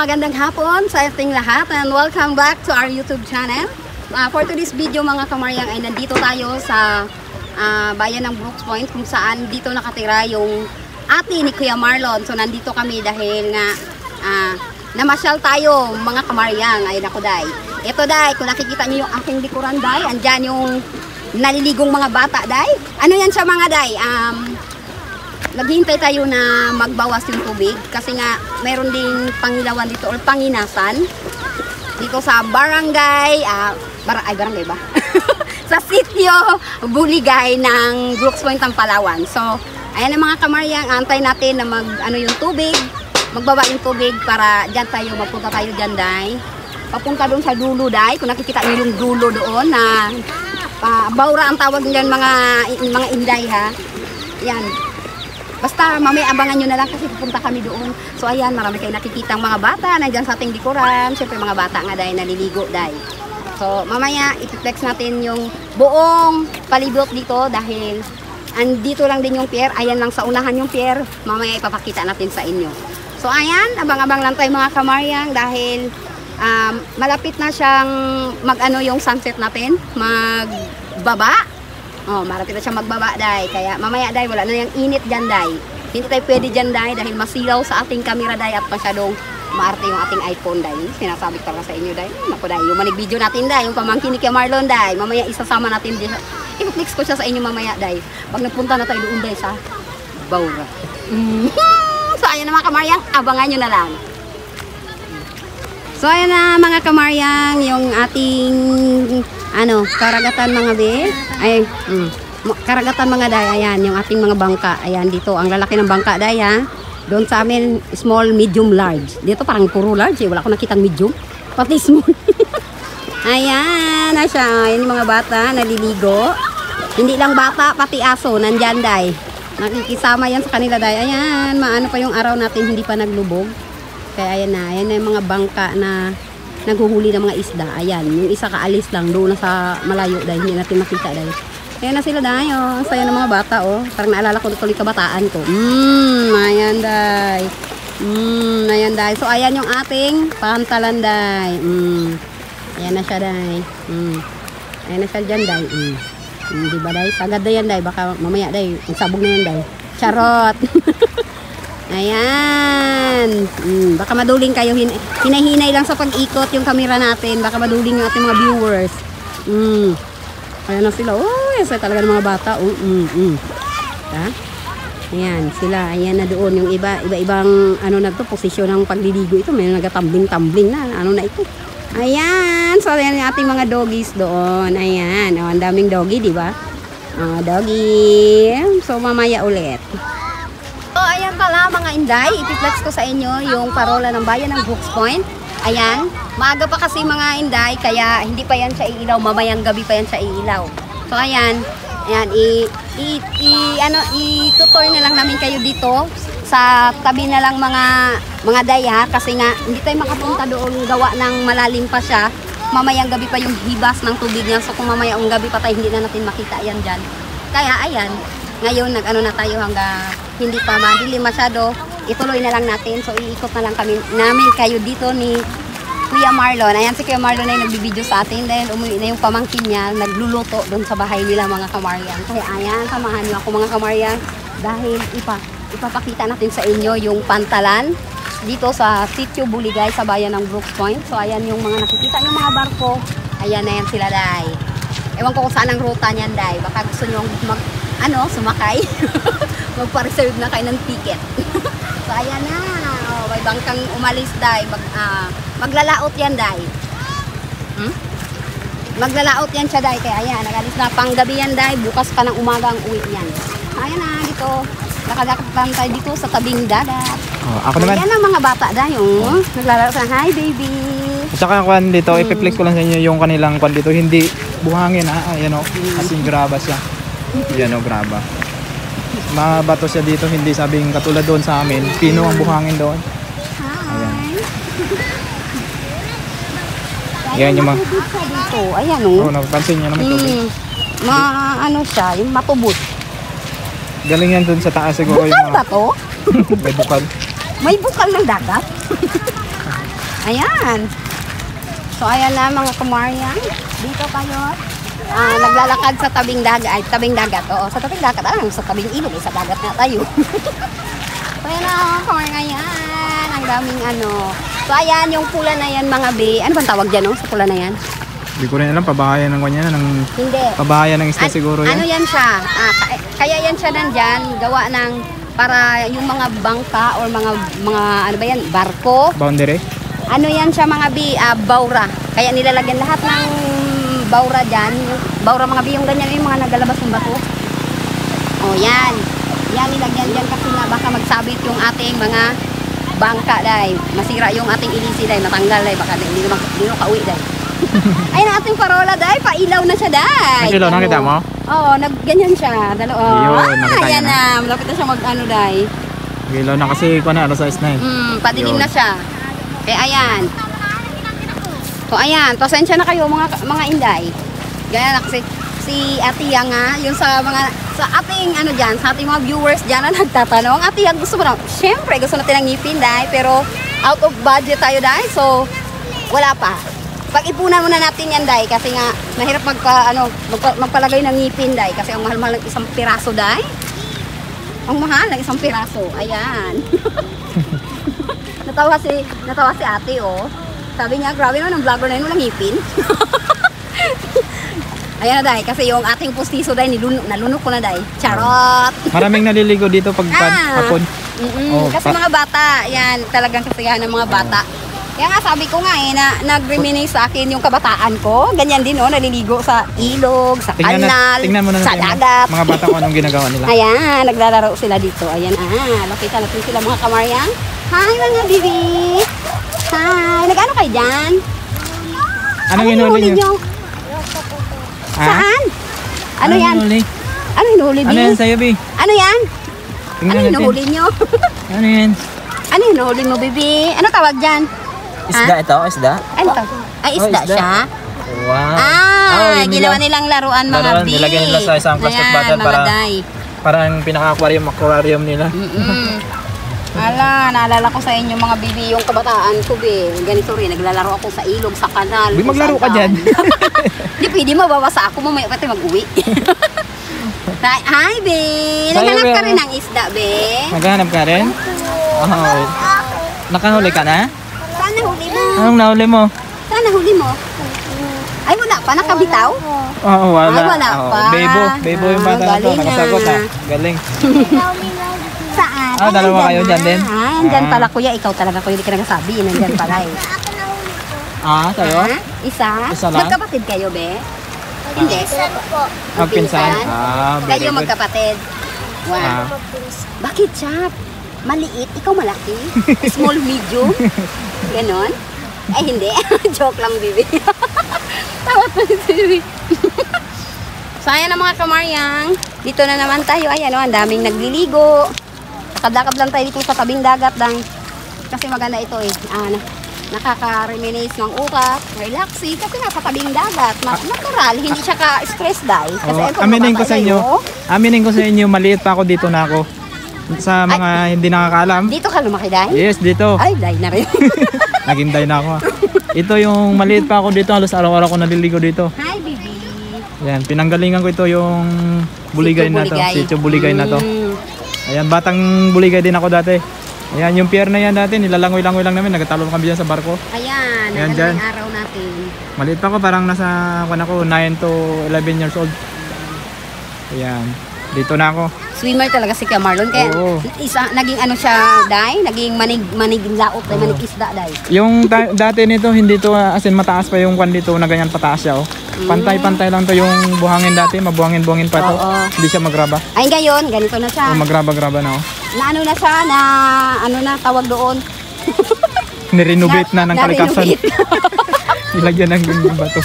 magandang hapon sa ating lahat and welcome back to our YouTube channel. For today's video mga kamaryang ay nandito tayo sa bayan ng Brooks Point kung saan dito nakatira yung ate ni Kuya Marlon. So nandito kami dahil nga namasyal tayo mga kamaryang. Ay naku day. Ito day, kung nakikita niyo yung aking likuran day, andyan yung naliligong mga bata day. Ano yan siya mga day? Naghihintay tayo na magbawas yung tubig kasi nga mayroon ding pangilawan dito or panginasan dito sa barangay barangay ba? Sa sitio Buligay ng Brooks Point ng Palawan. So ayan ang mga kamaryang, antay natin na yung tubig, magbaba yung tubig para diyan tayo magpunta tayo diyan day. Papunta doon sa dulo day, kung nakikita niyo yung dulo doon na baura ang tawag niyan mga inday ha. Yan. Basta mamaya abangan nyo na lang kasi pupunta kami doon. So ayan, marami kayo nakikitang mga bata nandyan sa ating likuran. Siyempre mga bata nga dahil naliligo dahil. So mamaya ipiplex natin yung buong palibot dito dahil andito lang din yung pier. Ayan lang sa unahan yung pier. Mamaya ipapakita natin sa inyo. So ayan, abang-abang lang tayo mga kamaryang dahil malapit na siyang yung sunset natin. Magbaba. Oh, marapit na siya magbaba day. Kaya mamaya day, wala na yung init dyan day. Hindi tayo pwede dyan day dahil masilaw sa ating camera day at masyadong maarte yung ating iPhone day. Sinasabi ko lang sa inyo day. Naku day, yung manig video natin day, yung pamangkin ni Kuya Marlon day. Mamaya isasama natin din. I-flex ko siya sa inyo mamaya day. Pag nagpunta na tayo doon day sa Baura. So ayan na mga kamaryang, abangan nyo na lang. So ayan na mga kamaryang, yung ating karagatan mga be. Karagatan mga day, ayan, yung ating mga bangka. Ayan dito, ang lalaki ng bangka day ha. Doon sa amin, small, medium, large. Dito parang puro large eh, wala ko nakitang medium. Pati small. Ayan, na siya. Ayan yung mga bata, naliligo. Hindi lang bata, pati aso, nandyan day. Nakikisama yan sa kanila day. Ayan, maano pa yung araw natin, hindi pa naglubog. Kaya ayan na yung mga bangka na naghuhuli ng mga isda. Ayan, yung isa kaalis lang doon na sa malayo dahil hindi natin makita dahil. Ayan na sila dahil, oh. Saya ng mga bata, oh. Parang naalala ko tuloy kabataan ko. Ayan dahil. Ayan dahil. So ayan yung ating pantalan dahil. Ayan na siya dahil. Ayan na siya dyan dahil. Diba dahil? Sagad na yan dahil. Baka mamaya dahil. Ang sabog na yan dahil. Charot! Ayan. Baka maduling kayo. Hinay-hinay lang sa pag-ikot yung camera natin. Baka maduling yung ating mga viewers. Ayan na sila. Oh, yan sila talaga ng mga bata. Ha? Ayan sila. Ayan na doon. Yung iba-ibang posisyon ng pagliligo ito. May nagatambling-tambling na. Ano na ito? Ayan. So, ayan yung ating mga doggies doon. Ayan. Oh, ang daming doggy, di ba? Doggy. So, mamaya ulit. So, ayan pala mga inday, ipiplex ko sa inyo yung parola ng bayan ng Brooks Point. Ayan, maaga pa kasi mga inday, kaya hindi pa yan siya iilaw, mamayang gabi pa yan siya iilaw. So, ayan, i-tutor na lang namin kayo dito sa tabi na lang mga day ha, kasi nga hindi tayo makapunta doon, gawa ng malalim pa siya. Mamayang gabi pa yung hibas ng tubig niya, so kung mamayang gabi pa tayo, hindi na natin makita yan dyan. Kaya, ayan, ngayon nag-ano na tayo hanggang hindi pa madilim masyado, ituloy na lang natin. So iikot na lang namin kayo dito ni Kuya Marlon. Ayan si Kuya Marlon ay nagbibideo sa atin dahil umuwi na yung pamangkin niya, nagluluto doon sa bahay nila mga kamaryang. Kaya ayan, samahan niyo ako mga kamaryang dahil ipapakita natin sa inyo yung pantalan dito sa sitio Buligay sa bayan ng Brooks Point. So ayan yung mga nakikita yung mga barko. Ayan na yan sila day. Ewan ko kung saan ang ruta niyan day. Baka gusto nyo sumakay. Magpa-reserve na kayo ng ticket. So ayan na. Oh, may bangkang umalis day. Maglalaot yan day. Maglalaot yan siya day. Kaya ayan, nagalis na panggabi yan day. Bukas pa ng umaga ang uwi yan. Ayan na dito. Lakad-lakad tayo dito sa tabing dagat. Ako naman. Ayan ang mga bata day. Naglalaro sa hi baby. At saka kwan dito, ipiplex ko lang sa inyo yung kanilang kwan dito. Hindi buhangin ha. Ayan o. Kasing graba siya. Ayan o, graba. Mabato siya dito, hindi sabing katulad doon sa amin. Pino ang buhangin doon. Ayan. Ayan yung mga... Ayan o. Napansin niya na may tubig. Siya, yung matubot. Galing yan doon sa taas siguro. Bukal ba to? May bukal. May bukal ng dagat? Ayan. So, ayan na mga kamaryan. Dito kayo. Naglalakad sa tabing dagat. Ay, tabing dagat. Oo, sa tabing dagat. Sa tabing ilog. Sa dagat na tayo. So, ayan na mga kamaryan. Ayan. Ang daming ano. So, ayan yung pula na yan mga be. Ano bang tawag dyan, no? Sa pula na yan? Hindi ko rin alam, pabahayan ng kanya ng Hindi. pabahayan ng isla siguro yan. Ano yan siya? Kaya yan siya nandyan. Gawa ng para yung mga bangka or mga ano ba yan? Barko. Boundary. Ano yan siya mga bi, baura. Kaya nilalagyan lahat ng baura dyan. Yung baura mga bi, yung ganyan yung mga nagalabas ng bato. O yan. Yan nilagyan dyan kasi nga baka magsabit yung ating mga bangka dahil. Masira yung ating ilisi dahil. Matanggal dahil. Baka hindi na kauwi dahil. Ayun ang ating parola dahil. Pailaw na siya dahil. Nakita nakita mo? Oo, ganyan siya. Yun, nakita ayan niya na. Malapit na siya mag-ano dahil. Gilaw na kasi ko na, alas 6 na eh. Padilim Yun. na siya. Kaya ayan. So ayan, pasensya na kayo mga inday. Ganyan na kasi si Ate Yang nga, yung sa ating ano diyan, sa ating mga viewers diyan na nagtatanong, Ate Yang gusto mo na, syempre gusto natin ng ngipin dahil, pero out of budget tayo dahil, so wala pa. Pag-ipunan muna natin yan dahil kasi nga mahirap magpalagay ng ngipin dahil kasi ang mahal-mahal ng isang piraso dahil. Ang mahal ng isang piraso. Ayan. Natawa si ate, oh. Sabi niya, grabe naman, ang vlogger na yun, walang ngipin. Ayan na, dahil. Kasi yung ating pustiso, dahil, nalunok ko na, dahil. Charot! Maraming naliligo dito pag hapon. Oh, kasi mga bata, yan, talagang kasiyahan ng mga bata. Kaya nga, sabi ko nga, nag-reminisce sa akin yung kabataan ko. Ganyan din, oh, naliligo sa ilog, sa kanal, tingnan mo na sa dagat. Mga bata ko anong ginagawa nila. Ayan, naglalaro sila dito. Ayan, lapitan natin sila mga kamaryang. Hi mga bibi! Hi! Nag-ano kayo dyan? Anong hinuli nyo? Saan? Ano yan? Hinuli? Ano hinuli, Bi? Ano yan sa'yo, Bi? Ano yan? Tingnan Ano natin. hinuli nyo? Ano yan? Ano hinuli mo, Bibi? Ano tawag dyan? Isda ito, isda. Ano to? Ay, isda isda. siya? Wow. Ginawa nilang laruan mga Laruan, Bi. nilagyan nila sa isang plastic Ayan, bottle mga para- day. Parang pinaka-aquarium nila. Ala, naalala ko sa inyo mga bibi yung kabataan ko, be. Ganito rin, naglalaro ako sa ilog, sa kanal. Bi, kung maglaro ka saan. dyan. Di pwede, mababasa ako, mamaya pati mag-uwi. Hi, be. Naghanap ka rin ng isda, be. Maghanap ka rin? Oh, nakahuli ka na? Saan nahuli mo? Anong nahuli mo? Saan nahuli mo? Ay, wala pa, nakabitaw? Oo, wala. Ay, wala Oo, pa. Bebo yung bata na to. Galing Nakasagot ah. Galing. Saan? Dalawa kayo dyan din? Andyan pala, kuya. Ikaw talaga, kuya. Hindi ka nagsasabi. Nandyan pala eh. Sa'yo? Isa? Isa lang? Magkapatid kayo, be? Hindi. Magpinsan? Very Kayo good. magkapatid. Wow. Bakit siya? Maliit? Ikaw malaki? Small, medium? Ganon? Ay, hindi. Joke lang, bibi. Tawat pa si bibi. So, ayan na mga kamaryang. Dito na naman tayo. Ayan, ang daming nagliligo. Lakad-lakad lang tayo dito sa tabing dagat. Kasi maganda ito eh. Nakaka-reminisce ng ukat, relaxing. Kasi nga sa tabing dagat. Natural. Hindi siya ka-stress dahil. Kasi ito, Aminin ko sa inyo, maliit pa ako dito na ako. Sa mga hindi nakakaalam. Dito ka lumaki dahil? Yes, dito. Ay, dahil na rin. Naging day na ako. Ito yung maliit pa ako dito, halos araw-araw ko naliligo dito. Hi, baby. Yan, pinanggalingan ko ito yung buligay na to, sitio buligay na to. Ayan, batang buligay din ako dati. Ayan, yung pier na yan dati, nilalangoy-langoy lang namin, nagtatalo kami dyan sa barko. Ayan, Ayan, ang dyan. araw natin. Maliit pa ako, parang nasa, 9 to 11 years old. Ayan, dito na ako. Swimmer talaga si Kuya Marlon. Kaya Oo. naging ano siya, day? Naging manig laot, manig isda, day. Yung dati nito, hindi to, as in mataas pa yung kwan dito, na ganyan pataas siya, oh. Pantay-pantay lang to yung buhangin dati, mabuhangin-buhangin pa to. Oo. Hindi siya magraba. Ay, ngayon, ganito na siya. Magraba-graba na, oh. Na ano na siya, tawag doon. Nirenovate na ng kalikasan. Na-renovate. Nilagyan ng ganyan bato.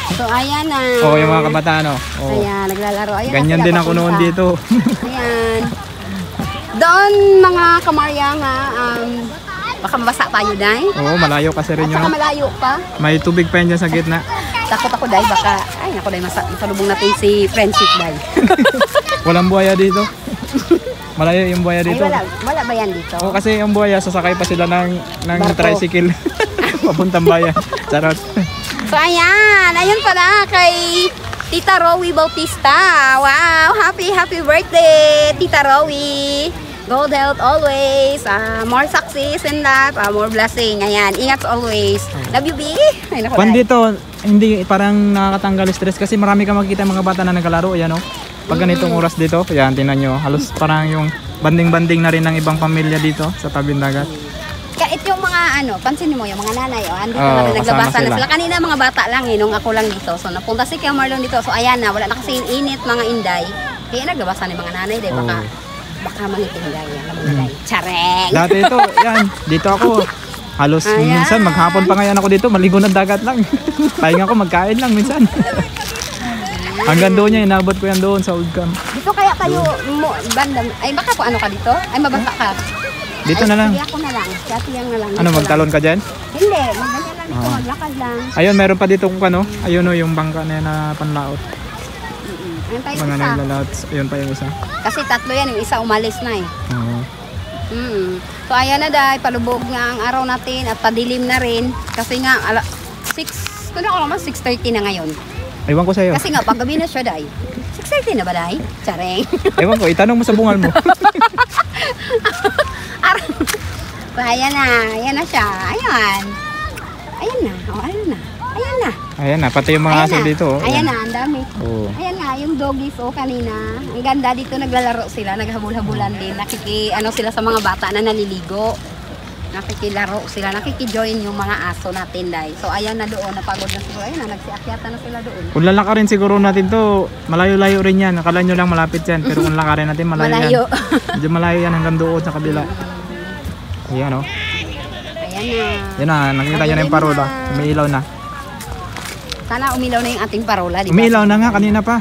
So, ayan na. Oo, yung mga kabataan, oh. Oo. Ayan, naglalaro. Ayan, Ganyan sila din ako noon papunta. dito. Ayan. Doon, mga kamarya nga, baka mabasa tayo, day. Oo, malayo kasi At rin saka yun. malayo pa. May tubig pa yan dyan sa gitna. Takot ako, day. Baka, ay, naku, day, masalubong natin si Friendship, day. Walang buhaya dito. Malayo yung buhaya Ay, dito. wala ba yan dito? Oo, kasi yung buhaya, sasakay pa sila ng Barko. tricycle. Papuntang bayan. Charot. So ayan, ayun pala kay Tita Rowie Bautista. Wow, happy birthday Tita Rowie. Good health always. More success in life, more blessing. Ayan, ingat always. Love you, B. Ay, naku, Kwan Day. dito, hindi parang nakakatanggal stress kasi marami ka makikita mga bata na nagkalaro, yan o. Pag ganitong oras dito, yan, tingnan nyo, halos parang yung banding-banding na rin ng ibang pamilya dito sa tabing dagat. Kahit yung mga pansin mo yung mga nanay, andito Oo, na rin naglabasa kasama na sila. sila. Kanina mga bata lang nung ako lang dito. So napunta si Kuya Marlon dito. So ayan na, wala na kasi init mga inday. Kaya naglabasa ni mga nanay, dahil baka mangitinday yan. Chareng! Dati ito, yan, dito ako. Halos Ayan. minsan, maghapon pa ngayon ako dito, maligo ng dagat lang. Pahinga ko, magkain lang minsan. Hanggang doon niya, inabot ko yan doon sa old camp. Dito kaya kayo, banda, ay baka po ano ka dito? Ay mabasa ka? Dito Ay, na lang. Sige ako na lang. Si Ate Yang na lang. Ano, Dito magtalon ka dyan? lang. Hindi, magganyan lang dito, maglakad lang. Ayun, meron pa dito kung ano. Ayun o, yung bangka na yan na panlaot. Ayun tayo Mga isa. naglalaot. Ayun pa yung isa. Kasi tatlo yan, yung isa umalis na eh. Oo. So ayan na dahil palubog nga ang araw natin at padilim na rin. Kasi nga, 6, kung ako naman 6:30 na ngayon. Ewan ko sa'yo. Kasi nga, paggabi na siya dahil. 6:30 na ba dahil? Tsareng. Ewan ko, itanong mo sa bungal mo. So, ayan na siya. Ayan. Ayan na. Oh, ayan na. Ayan na. Ayan na, pati yung mga Ayan aso na. dito. oh. Ayan na, ang dami. Oo. Ayan nga, yung doggies kanina. Ang ganda dito, naglalaro sila, naghabol-habulan din. Sila sa mga bata na naliligo. Nakikilaro sila, nakikijoin yung mga aso natin dahil. So ayan na doon, napagod na siguro. Ayan na, nagsiakyata na sila doon. Kung lalakarin siguro natin to, malayo-layo rin yan. Akala nyo lang malapit yan. Pero kung lakarin natin, malayo, Malayo. yan. Medyo malayo yan hanggang doon sa kabila. Ayan o. Ayan na. Yan na, nakikita nyo na yung parola. Umiilaw na. Sana umilaw na yung ating parola, di ba? Umiilaw na nga, kanina pa.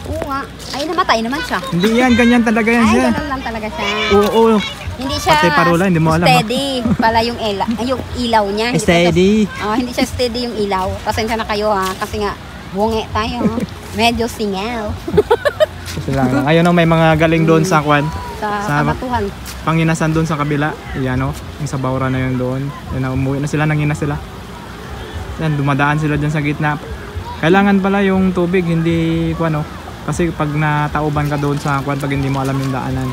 Oo nga. Ay, namatay naman siya. Hindi yan, ganyan talaga yan Ay, siya. ganun lang talaga siya. Oo. Hindi siya Pati parola, hindi mo alam, steady pala yung, yung ilaw niya. Hindi Steady. hindi siya steady yung ilaw. Pasensya na kayo ha, kasi nga bungi tayo. Medyo singaw Kasi lang. Ayun o, may mga galing doon sa kwan. sa kabatuhan. Panginasan doon sa kabila. Yan o, yung sa Baura na yun doon. Yan na, umuwi na sila, nangina sila. Yan, dumadaan sila dyan sa gitna. Kailangan pala yung tubig, hindi kwan o. Kasi pag natauban ka doon sa kwan, pag hindi mo alam yung daanan.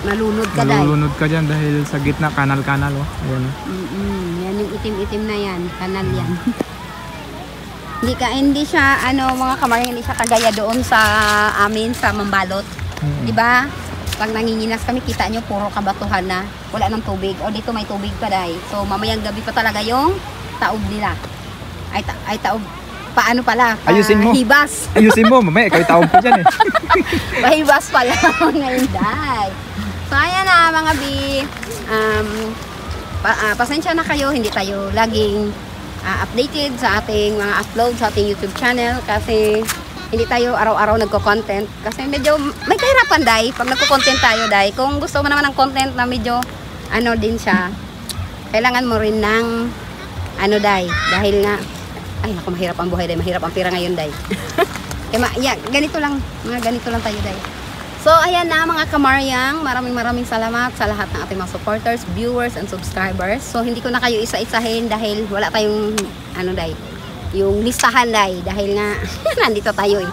Malunod ka dahil. Malulunod ka dyan dahil sa gitna, kanal-kanal o. Ayan o. Yan yung itim-itim na yan. Kanal yan. hindi siya, mga kamaring, hindi siya kagaya doon sa amin, sa Mambalot. Diba? Pag nanginginas kami, kita nyo, puro kabatuhan na. Wala ng tubig. O dito may tubig pa dahil. So mamayang gabi pa talaga yung taob nila. Ay taob. Paano pala? Ayusin mo. Hibas. Ayusin mo, mamaya ikaw itaob ko dyan eh. Bahibas pala ngayon dahil. So ayan na mga bi. Pasensya na kayo, hindi tayo laging updated sa ating mga upload sa ating YouTube channel kasi hindi tayo araw-araw nagko-content kasi medyo may kahirapan dahil pag nagko-content tayo dahil kung gusto mo naman ng content na medyo din siya, kailangan mo rin ng dahil nga ay naku, mahirap ang buhay dahil, mahirap ang pira ngayon dahil. Ganito lang tayo dahil. So ayan na mga kamaryang, maraming salamat sa lahat ng ating mga supporters, viewers and subscribers. So hindi ko na kayo isa-isahin dahil wala tayong yung listahan dahil nga nandito tayo eh.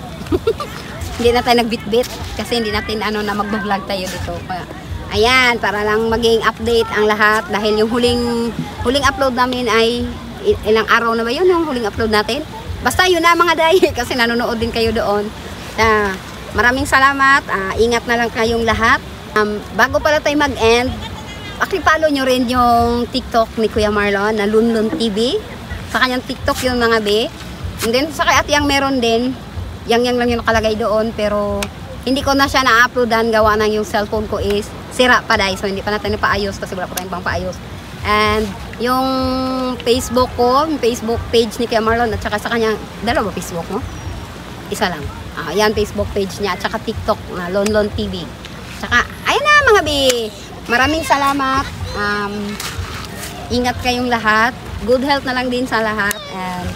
Hindi na tayo nagbitbit kasi hindi natin na mag-vlog tayo dito. Ayan, para lang maging update ang lahat dahil yung huling upload namin ay ilang araw na ba yun yung huling upload natin? Basta yun na mga day kasi nanonood din kayo doon. Maraming salamat. Ingat na lang kayong lahat. Bago pala tayo mag-end, pakipollow nyo rin yung TikTok ni Kuya Marlon na Lunlun TV. Sa kanyang TikTok yung mga be. And then sa kay Ate Yang meron din. Yang lang yung nakalagay doon. Pero hindi ko na siya na-uploadan. Gawa ng yung cellphone ko is sira pa dahil. So hindi pa natin paayos kasi wala pa tayong pang paayos. And yung Facebook ko, yung Facebook page ni Kuya Marlon at saka sa kanyang, dalawa Facebook mo? Isa lang. Yan, Facebook page niya at saka TikTok na Lonlon TV. Tsaka, ayan na mga bi. Maraming salamat. Ingat kayong lahat. Good health na lang din sa lahat. And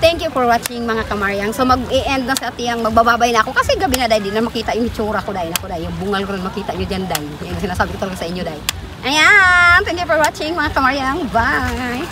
thank you for watching mga kamaryang. So mag-i-end na sa atiyang magbababay na ako kasi gabi na dahil di na makita yung itsura ko dahil ako dahil yung bungal ko na makita nyo dyan dahil yung sinasabi ko talaga sa inyo dahil. Ayan, thank you for watching mga kamaryang. Bye!